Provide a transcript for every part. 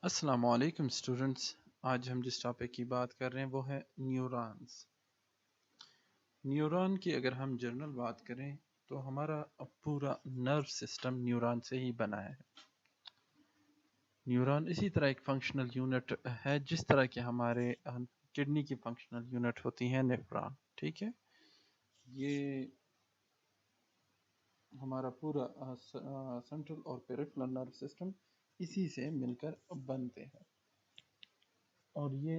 अस्सलामु अलैकुम स्टूडेंट्स। आज हम जिस टॉपिक की बात कर रहे हैं वो है न्यूरॉन्स। न्यूरॉन की अगर हम जनरल बात करें तो हमारा पूरा नर्व सिस्टम न्यूरॉन से ही बना है। न्यूरॉन इसी तरह एक फंक्शनल यूनिट है जिस तरह के हमारे किडनी की फंक्शनल यूनिट होती हैं नेफ्रॉन। ठीक है, ये हमारा पूरा सेंट्रल और पेरिफेरल नर्व सिस्टम इसी से मिलकर बनते हैं। और ये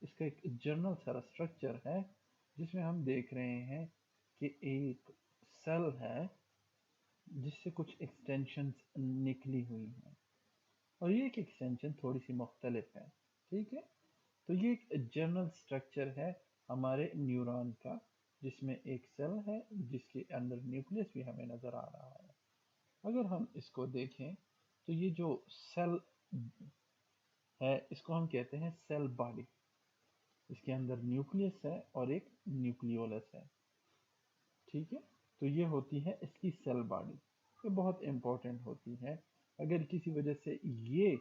इसका एक जनरल सारा स्ट्रक्चर है जिसमें हम देख रहे हैं कि एक सेल है जिससे कुछ एक्सटेंशंस निकली हुई हैं और ये एक एक्सटेंशन थोड़ी सी मुख्तलिफ है। ठीक है, तो ये एक जनरल स्ट्रक्चर है हमारे न्यूरॉन का, जिसमें एक सेल है जिसके अंदर न्यूक्लियस भी हमें नज़र आ रहा है। अगर हम इसको देखें तो ये जो सेल है इसको हम कहते हैं सेल बॉडी। इसके अंदर न्यूक्लियस है और एक न्यूक्लियोलस है। ठीक है, तो ये होती है इसकी सेल बॉडी। ये बहुत इंपॉर्टेंट होती है। अगर किसी वजह से ये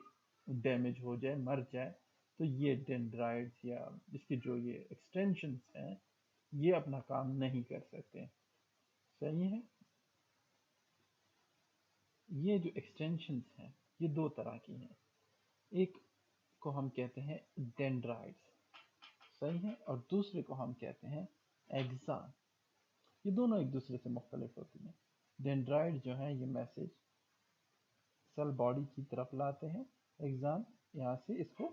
डैमेज हो जाए, मर जाए, तो ये डेंड्राइट्स या इसके जो ये एक्सटेंशंस हैं ये अपना काम नहीं कर सकते। सही है, ये जो एक्सटेंशंस हैं ये दो तरह की हैं। एक को हम कहते हैं डेंड्राइट्स, सही है, और दूसरे को हम कहते हैं एक्सान। ये दोनों एक दूसरे से मुख्तलिफ होती हैं। डेंड्राइट जो है ये मैसेज सेल बॉडी की तरफ लाते हैं, एक्सान यहाँ से इसको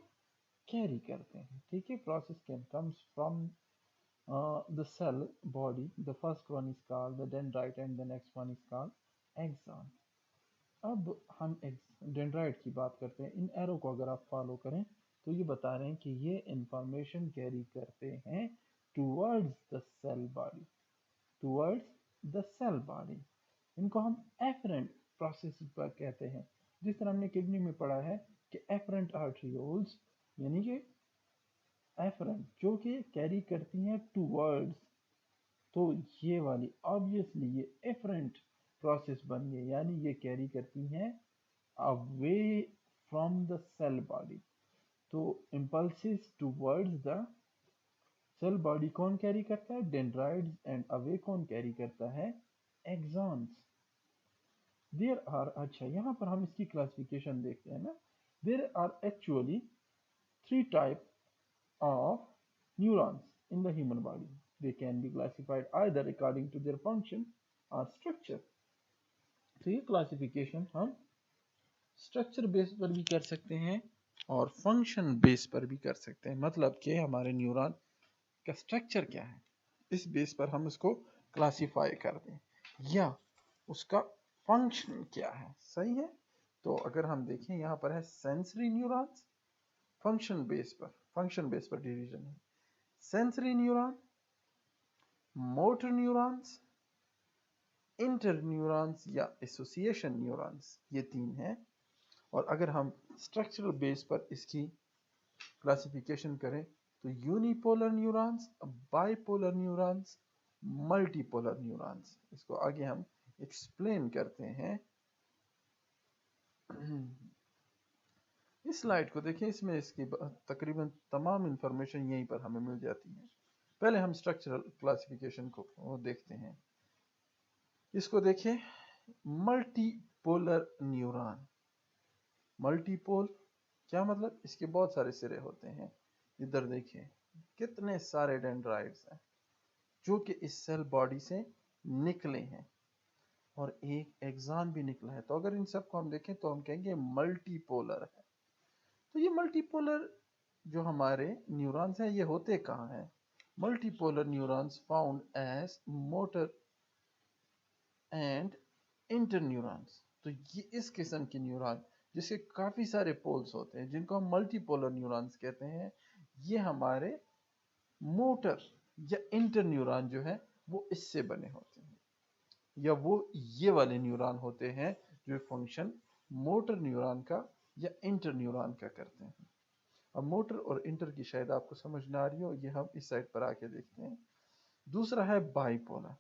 कैरी करते हैं। ठीक है, process can comes from the cell body. The first one is called the dendrite and the next one is called axon. अब हम डेंड्राइट की बात करते हैं। इन एरो को अगर आप फॉलो करें तो ये बता रहे हैं कि ये इंफॉर्मेशन कैरी करते हैं towards the cell body, towards the cell body. इनको हम एफरेंट प्रोसेस पर कहते हैं। जिस तरह हमने किडनी में पढ़ा है कि एफरेंट आर्टरियोल्स, यानी कि एफरेंट जो कि कैरी करती हैं टूवर्ड्स, तो ये वाली ऑब्वियसली ये एफरेंट प्रोसेस बन गई, यानी ये कैरी करती हैं away from the cell body. तो impulses towards the cell body कौन कैरी करता है? डेंड्राइड्स। एंड अवे कौन कैरी करता है? एक्सॉन्स। देयर आर, अच्छा यहाँ पर हम इसकी क्लासिफिकेशन देखते हैं ना। There are actually three type of neurons in the human body. They can be classified either according to their function or structure. तो ये क्लासिफिकेशन हम स्ट्रक्चर बेस पर भी कर सकते हैं और फंक्शन बेस पर भी कर सकते हैं। मतलब कि हमारे न्यूरॉन का स्ट्रक्चर क्या है, इस बेस पर हम उसको क्लासिफाई कर दें, या उसका फंक्शन क्या है। सही है, तो अगर हम देखें यहाँ पर है सेंसरी न्यूरॉन्स, फंक्शन बेस पर डिवीजन है। Sensory neuron, motor neurons, inter neurons या एसोसिएशन न्यूरॉन्स, ये तीन हैं। और अगर हम स्ट्रक्चरल बेस पर इसकी क्लासिफिकेशन करें तो unipolar neurons, bipolar neurons, multipolar neurons. इसको आगे हम एक्सप्लेन करते हैं। इस स्लाइड को देखें, इसमें इसकी तकरीबन तमाम इंफॉर्मेशन यहीं पर हमें मिल जाती है। पहले हम स्ट्रक्चरल क्लासिफिकेशन को देखते हैं। इसको देखें, मल्टीपोलर न्यूरॉन। मल्टीपोल क्या मतलब? इसके बहुत सारे सिरे होते हैं। इधर देखिए कितने सारे डेंड्राइट्स हैं जो कि इस सेल बॉडी से निकले हैं और एक एक्सान भी निकला है। तो अगर इन सब को हम देखें तो हम कहेंगे मल्टीपोलर है। तो ये मल्टीपोलर जो हमारे न्यूरॉन्स हैं ये होते कहाँ हैं? Multipolar neurons found as motor and inter neurons. तो ये इस किस्म के न्यूरॉन जिसके काफ़ी सारे पोल्स होते हैं, जिनको हम मल्टीपोलर न्यूरॉन्स कहते हैं, ये हमारे मोटर या इंटर न्यूरॉन जो है वो इससे बने होते हैं, या वो ये वाले न्यूरॉन होते हैं जो फंक्शन मोटर न्यूरॉन का या इंटर न्यूरॉन का करते हैं। अब मोटर और इंटर की शायद आपको समझ ना आ रही हो, ये हम इस साइड पर आके देखते हैं। दूसरा है बाइपोलर।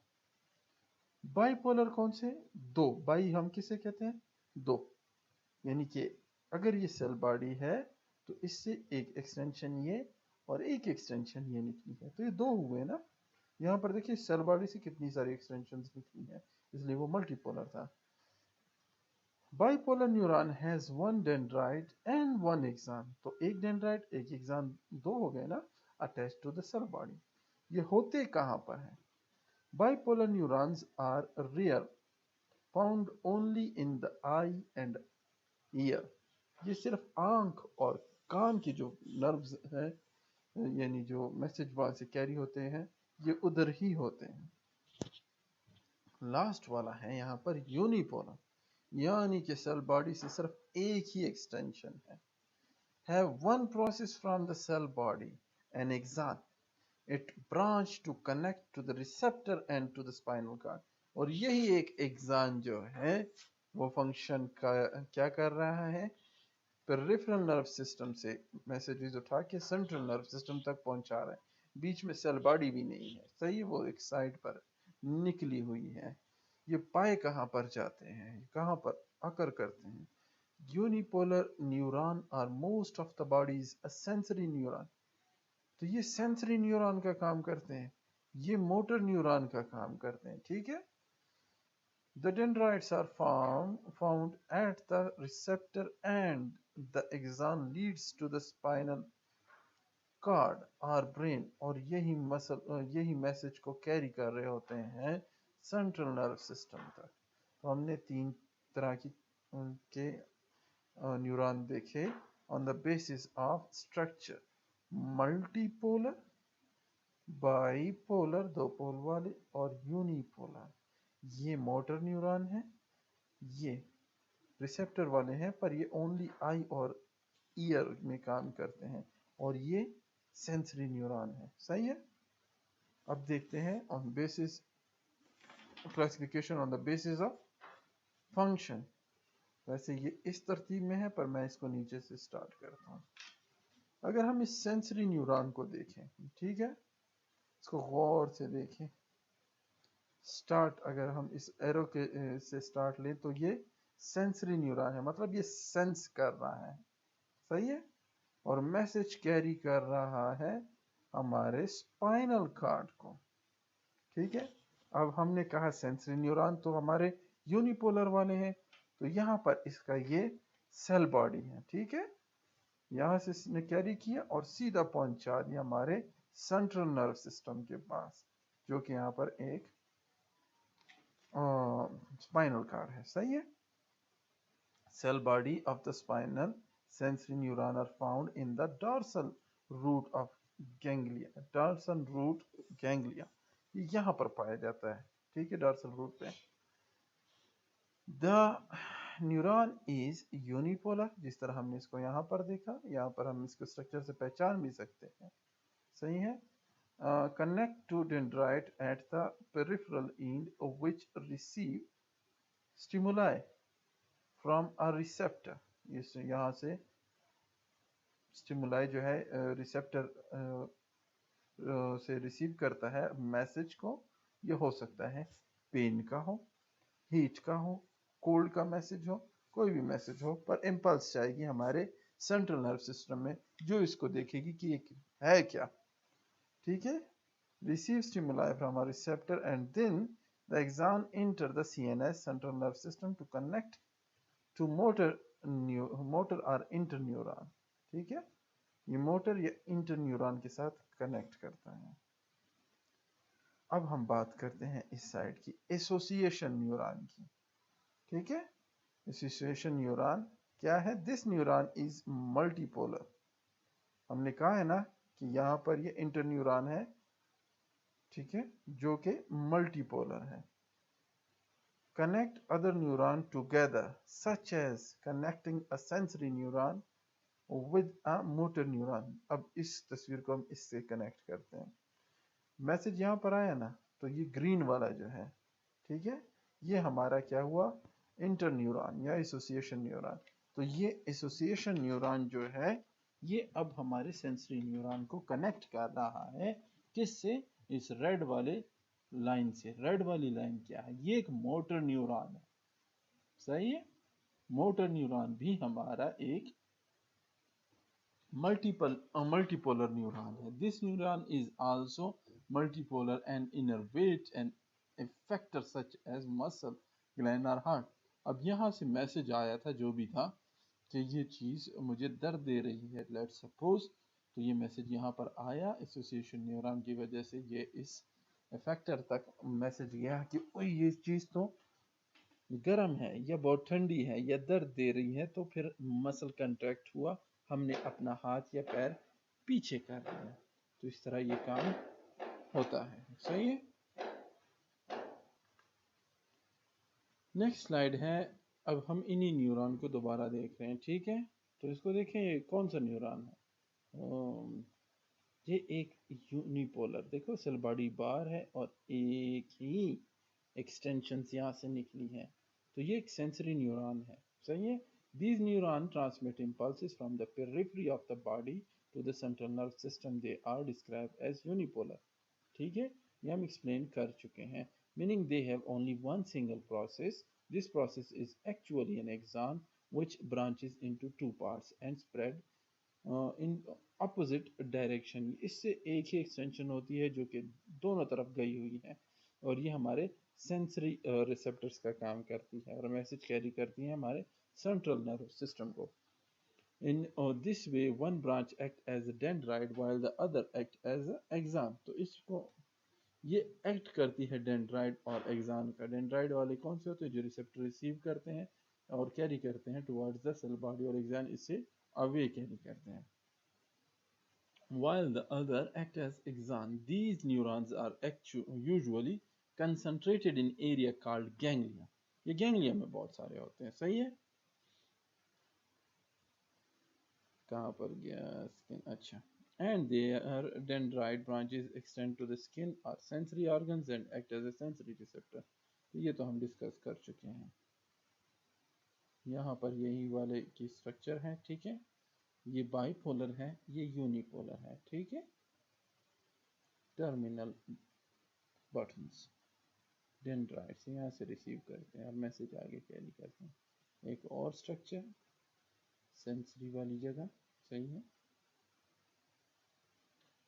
बाइपोलर कौन से? दो। बाई हम किसे कहते हैं? दो, यानी कि अगर ये सेल बॉडी है तो इससे एक एक्सटेंशन ये और एक एक्सटेंशन ये निकली है, तो ये दो हुए ना। यहाँ पर देखिए सेल बॉडी से कितनी सारी एक्सटेंशंस निकली हैं, इसलिए वो मल्टीपोलर था। Bipolar neuron has one dendrite and one axon, तो एक डेंड्राइट एक एक्सान, दो हो गए ना, attach to the cell body. ये होते कहाँ पर है? Bipolar neurons are rare, found only in the eye and ear. ये सिर्फ आंख और कान की जो नर्व्स हैं, यानी जो मैसेज वहां से कैरी होते हैं, ये उधर ही होते हैं। लास्ट वाला है यहाँ पर यूनिपोलर, यानी कि सेल बॉडी से सिर्फ एक ही एक्सटेंशन है। Have one process from the cell body an axon, it branch to connect to the receptor and to the spinal cord. और यही एक एक्सान जो है वो फंक्शन का क्या कर रहा है, पेरिफेरल नर्व सिस्टम से मैसेजेस उठा के सेंट्रल नर्व सिस्टम तक पहुंचा रहे हैं। बीच में सेल बॉडी भी नहीं है, सही, वो एक साइड पर निकली हुई है। ये पाए कहाँ पर जाते हैं, कहाँ पर आकर करते हैं? Unipolar neuron are most of the bodies a sensory neuron, तो ये सेंसरी न्यूरॉन का काम करते हैं, ये मोटर न्यूरॉन का काम करते हैं, ठीक है। The dendrites are found at the receptor and the axon leads to the spinal cord or brain, और यही मैसेज को कैरी कर रहे होते हैं सेंट्रल नर्व सिस्टम तक। तो हमने तीन तरह के न्यूरॉन देखे on the basis of structure, multipolar, bipolar दो पोल वाले, और यूनिपोलर। ये मोटर न्यूरॉन है, ये रिसेप्टर वाले हैं पर ये ओनली आई और ईयर में काम करते हैं, और ये सेंसरी न्यूरॉन है, सही है। अब देखते हैं on basis classification on the basis of function. वैसे ये इस तरतीब में है पर मैं इसको नीचे से स्टार्ट करता हूँ। अगर हम इस सेंसरी न्यूरॉन को देखें, ठीक है, इसको गौर से देखें। स्टार्ट अगर हम इस एरो के से स्टार्ट लें तो ये सेंसरी न्यूरॉन है, मतलब ये सेंस कर रहा है, सही है, और मैसेज कैरी कर रहा है हमारे स्पाइनल कार्ड को, ठीक है। अब हमने कहा सेंसरी न्यूरॉन तो हमारे यूनिपोलर वाले हैं, तो यहाँ पर इसका ये सेल बॉडी है, ठीक है। यहाँ से इसने कैरी किया और सीधा पहुंचा दिया हमारे सेंट्रल नर्व सिस्टम के पास, जो कि यहाँ पर एक स्पाइनल कार्ड है, सही है। Cell body of the spinal sensory neuron are found in the dorsal root of ganglia. Dorsal root ganglia ये यहाँ पर पाया जाता है, ठीक है, dorsal root पे। The neuron is unipolar, जिस तरह हमने इसको यहाँ पर देखा, यहाँ पर हम इसको स्ट्रक्चर से पहचान भी सकते हैं, सही है। Connect to dendrite at the peripheral end of which receive stimuli from a receptor, इस यहाँ से स्टिमुलाई जो है रिसेप्टर से रिसीव करता है मैसेज को। ये हो सकता है पेन का हो, हीट का हो, कोल्ड का मैसेज हो, कोई भी मैसेज हो, पर इम्पल्स जाएगी हमारे सेंट्रल नर्व सिस्टम में, जो इसको देखेगी कि ये है क्या, ठीक है। Receive stimuli from a receptor and then the axon enter the CNS central nerve system to connect to motor और इंटर न्यूरॉन, ठीक है। ये मोटर या इंटर न्यूरॉन के साथ कनेक्ट करता है। अब हम बात करते हैं इस साइड की एसोसिएशन न्यूरॉन की, ठीक है। एसोसिएशन न्यूरॉन क्या है? This neuron is multipolar. हमने कहा है ना कि यहाँ पर ये इंटर न्यूरॉन है, ठीक है, जो कि मल्टीपोलर है। Connect other neuron together, such as connecting a sensory neuron with a motor neuron. अब इस तस्वीर को हम इससे कनेक्ट करते हैं। मैसेज यहाँ पर आया ना, तो ये ग्रीन वाला जो है, ठीक है, ये हमारा क्या हुआ? इंटर न्यूरॉन या एसोसिएशन न्यूरॉन। तो ये एसोसिएशन न्यूरॉन जो है ये अब हमारे सेंसरी न्यूरॉन को कनेक्ट कर रहा है, किससे? इस रेड वाले लाइन से। रेड वाली लाइन क्या है? ये एक मोटर न्यूरॉन है, सही है। मोटर न्यूरॉन भी हमारा एक multipolar neuron है. This neuron is also multipolar and innervate an effector such as muscle, gland or heart. अब यहाँ से मैसेज आया था जो भी था कि ये चीज़ मुझे दर्द दे रही है, लेट्स सपोज, तो ये मैसेज यहाँ पर आया एसोसिएशन न्यूरॉन की वजह से, ये इस इफेक्टर तक मैसेज गया कि ओए ये चीज़ तो गर्म है या बहुत ठंडी है या दर्द दे रही है, तो फिर मसल कंट्रैक्ट हुआ, हमने अपना हाथ या पैर पीछे कर लिया, तो इस तरह ये काम होता है. सही है. नेक्स्ट स्लाइड है. अब हम इन्हीं न्यूरॉन को दोबारा देख रहे हैं. ठीक है, तो इसको देखें, ये कौन सा न्यूरॉन है. ये एक यूनिपोलर, देखो सेल बॉडी बार है और एक ही एक्सटेंशन यहाँ से निकली है, तो ये एक सेंसरी न्यूरॉन है. सही है. These neurons transmit impulses from the periphery of the body to the central nerve system. They are described as unipolar. ठीक है, ये हम explain कर चुके हैं. Meaning they have only one single process. This process is actually an axon which branches into two parts and spread in opposite direction. इससे एक ही extension होती है जो कि दोनों तरफ गई हुई है, और ये हमारे सेंसरी रिसेप्टर्स का काम करती है और मैसेज कैरी करती है हमारे सेंट्रल नर्वस सिस्टम को. In this way one branch act as a dendrite while the other act as a axon. तो इसको ये एक्ट करती है डेंड्राइट और एक्सान का. डेंड्राइट वाले कौन से होते हैं, जो रिसेप्टर रिसीव करते हैं और कैरी करते हैं टुवर्ड्स द सेल बॉडी, और एक्सान इससे अवे कैरी करते हैं. While the other act as axon. These neurons are usually concentrated in area called ganglia. ये गैंग्लिया में बहुत सारे होते हैं. सही है. कहाँ पर गया स्किन, अच्छा. And their dendrite branches extend to the skin or sensory organs and act as a sensory receptor. ये तो हम डिस्कस कर चुके हैं. यहाँ पर यही वाले की स्ट्रक्चर है. ठीक है, ये बाइपोलर है, ये यूनिपोलर है. ठीक है. टर्मिनल बटन्स डेंड्राइट्स यहाँ से रिसीव करते हैं और मैसेज आगे कैरी करते हैं. एक और स्ट्रक्चर सेंसरी वाली जगह. सही है.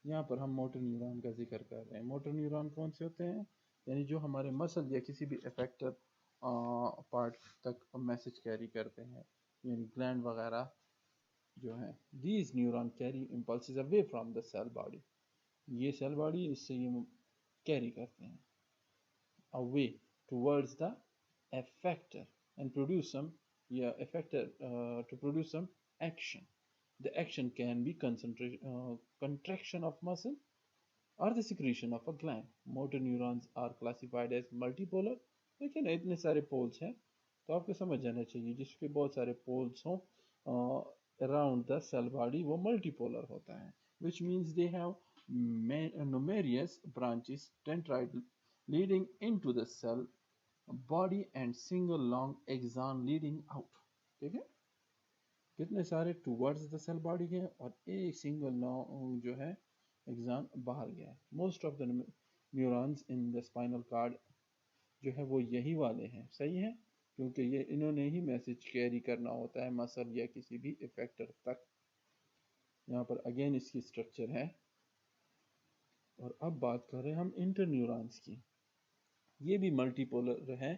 यहाँ पर हम मोटर न्यूरॉन का जिक्र कर रहे हैं. मोटर न्यूरॉन कौन से होते हैं, यानी जो हमारे मसल या किसी भी अफेक्टेड पार्ट तक मैसेज कैरी करते हैं, यानी ग्लैंड वगैरह जो है. These neuron carry impulses away from the cell body. ये सेल बॉडी इससे ये कैरी करते हैं away towards the effector and produce some effector to produce some action. The action can be contraction of muscle or the secretion of a gland. Motor neurons are classified as multipolar. लेकिन इतने सारे poles हैं तो आपको समझ जाना चाहिए, जिसके बहुत सारे पोल्स हों around the cell body वो multipolar होता है, which means they have numerous branches dendrite leading into the cell body and single long axon leading out. ठीक है, कितने सारे टूवर्ड्स द सेल बॉडी गए और एक सिंगल लॉन्ग जो है एक्सान बाहर गया है. Most of the neurons in the spinal card जो है वो यही वाले हैं. सही है, क्योंकि ये इन्होंने ही मैसेज कैरी करना होता है मसल या किसी भी इफेक्टर तक. यहाँ पर अगेन इसकी स्ट्रक्चर है. और अब बात कर रहे हैं हम इंटर न्यूरॉन्स की. ये भी मल्टीपोलर है,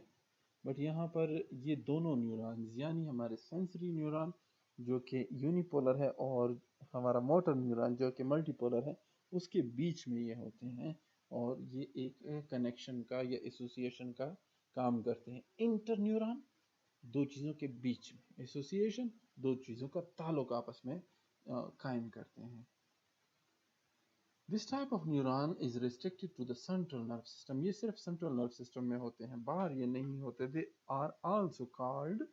बट यहाँ पर ये दोनों न्यूरॉन्स यानी हमारे सेंसरी न्यूरॉन जो कि यूनिपोलर है और हमारा मोटर न्यूरॉन जो कि मल्टीपोलर है, उसके बीच में ये होते हैं और ये एक कनेक्शन का या एसोसिएशन का काम करते हैं. इंटर न्यूरॉन दो चीज़ों के बीच में, एसोसिएशन दो चीज़ों का ताल्लुक आपस में कायम करते हैं. This type of neuron is restricted to the central nerve system. ये सिर्फ central nerve system में होते हैं, बाहर ये नहीं होते. They are also called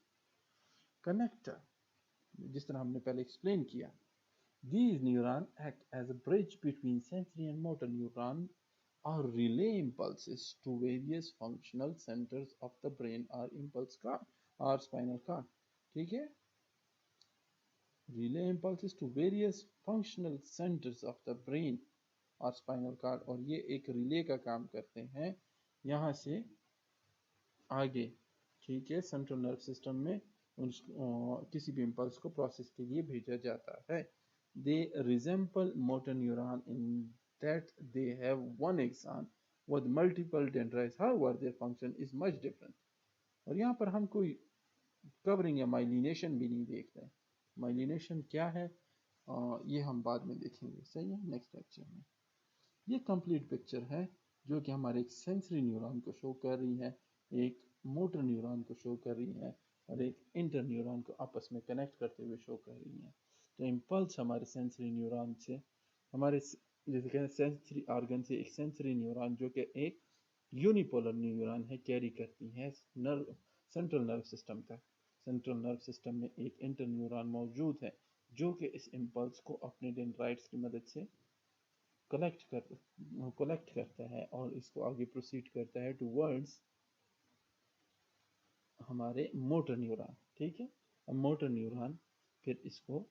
connector, जिस तरह हमने पहले explain किया. These neurons act as a bridge between sensory and motor neuron or relay impulses to various functional centers of the brain or impulse cord or spinal cord. ठीक है, relay impulses to various functional centers of the brain और spinal cord, और ये एक relay का काम करते हैं यहाँ से आगे. ठीक है, सेंट्रल नर्व सिस्टम में किसी भी इम्पल्स को प्रोसेस के लिए भेजा जाता है। They resemble motor neuron in that they have one action with multiple dendrites, however their function is much different. और यहाँ पर हम कोई कवरिंग या माइलिनेशन भी नहीं देख रहे। माइलिनेशन क्या है ये हम बाद में देखेंगे, सही है, नेक्स्ट लेक्चर में। ये कंप्लीट पिक्चर है जो कि हमारे एक सेंसरी न्यूरॉन को शो कर रही है, एक मोटर न्यूरॉन को शो कर रही है और एक इंटर न्यूरॉन को आपस में कनेक्ट करते हुए शो कर रही है। तो इम्पल्स हमारे सेंसरी न्यूरॉन से, हमारे जैसे कहते हैं सेंसरी ऑर्गन से एक सेंसरी न्यूरॉन जो कि एक यूनिपोलर न्यूरॉन है कैरी करती है नर्व सेंट्रल नर्व सिस्टम तक। सेंट्रल नर्व सिस्टम में एक इंटर न्यूरॉन मौजूद है जो कि इस इम्पल्स को अपने डेंड्राइट्स की मदद से कलेक्ट करता है और इसको आगे प्रोसीड करता है टूवर्ड्स हमारे मोटर न्यूरॉन, ठीक है। अब मोटर न्यूरॉन फिर इसको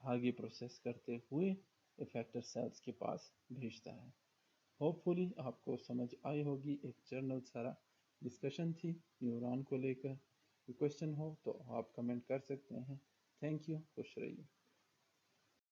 आगे प्रोसेस करते हुए इफेक्टर सेल्स के पास भेजता है। होपफुली आपको समझ आई होगी। एक जर्नल सारा डिस्कशन थी न्यूरॉन को लेकर। कोई क्वेश्चन हो तो आप कमेंट कर सकते हैं। थैंक यू, खुश रहिए।